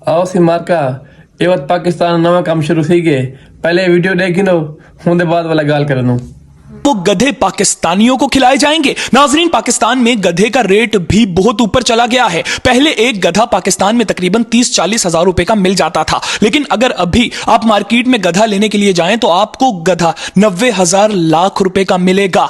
आओ सी मार्का ಇವತ್ತು ಪಾಕಿಸ್ತಾನ ನವ काम शुरू थी गए पहले वीडियो देखी लो होने बाद वाला गाल करनो वो गधे पाकिस्तानियों को खिलाए जाएंगे। नाजरीन, पाकिस्तान में गधे का रेट भी बहुत ऊपर चला गया है। पहले एक गधा पाकिस्तान में तकरीबन 30-40 हजार रुपए का मिल जाता था, लेकिन अगर अभी आप मार्केट में गधा लेने के लिए जाएं तो आपको गधा 90,000 लाख रुपए का मिलेगा।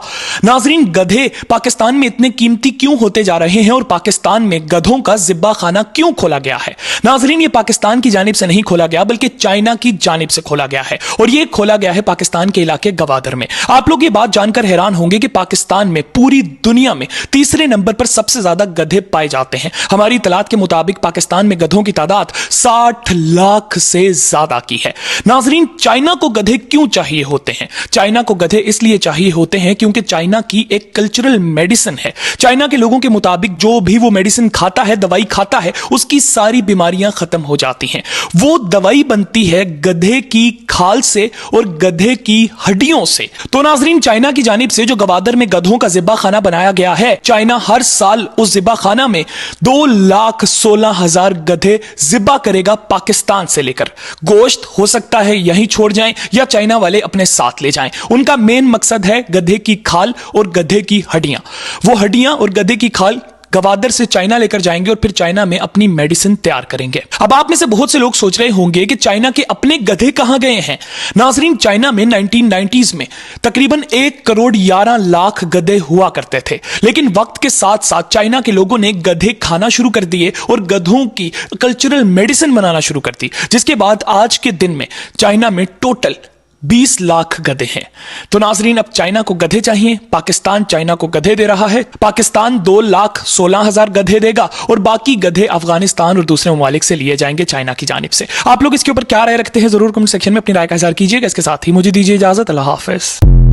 नाजरीन, गधे पाकिस्तान में इतने कीमती क्यों होते जा रहे हैं और पाकिस्तान में गधों का जिब्बा खाना क्यों खोला गया है? नाजरीन, ये पाकिस्तान की जानिब से नहीं खोला गया बल्कि चाइना की जानिब से खोला गया है, और ये खोला गया है पाकिस्तान के इलाके गवादर में। आप लोग ये बात जानकर हैरान होंगे कि पाकिस्तान में पूरी दुनिया में तीसरे नंबर पर सबसे ज्यादा गधे पाए जाते हैं। हमारी इतलात के मुताबिक पाकिस्तान में गधों की तादाद 60 लाख से ज्यादा की है। नाजरीन, चाइना को गधे क्यों चाहिए होते हैं? चाइना को गधे इसलिए चाहिए होते हैं क्योंकि चाइना की एक कल्चरल मेडिसिन है। चाइना के लोगों के मुताबिक जो भी वो मेडिसिन खाता है, दवाई खाता है, उसकी सारी बीमारियां खत्म हो जाती हैं। वो दवाई बनती है गधे की खाल से और गधे की हड्डियों से। तो नाजरीन, चाइना की जानिब से जो गवादर में गधों का जिब्बा खाना बनाया गया है, चाइना हर साल उस जिब्बा खाना में 2,16,000 गधे जिब्बा करेगा पाकिस्तान से लेकर। गोश्त हो सकता है यहीं छोड़ जाएं या चाइना वाले अपने साथ ले जाएं। उनका मेन मकसद है गधे की खाल और गधे की हड्डियां। वो हड्डियां और गधे की खाल गवादर से चाइना लेकर जाएंगे और फिर चाइना में अपनी मेडिसिन तैयार करेंगे। अब आप में से बहुत से लोग सोच रहे होंगे कि चाइना के अपने गधे कहां गए हैं। नाजरीन, चाइना में 1990s में तकरीबन 1,11,00,000 गधे हुआ करते थे, लेकिन वक्त के साथ साथ चाइना के लोगों ने गधे खाना शुरू कर दिए और गधों की कल्चरल मेडिसिन बनाना शुरू कर दी, जिसके बाद आज के दिन में चाइना में टोटल 20 लाख गधे हैं। तो नाजरीन, अब चाइना को गधे चाहिए, पाकिस्तान चाइना को गधे दे रहा है। पाकिस्तान 2,16,000 गधे देगा और बाकी गधे अफगानिस्तान और दूसरे ममालिक से लिए जाएंगे चाइना की जानिब से। आप लोग इसके ऊपर क्या राय रखते हैं जरूर कमेंट सेक्शन में अपनी राय का इज़हार कीजिएगा। इसके साथ ही मुझे दीजिए इजाजत। अल्लाह हाफिज।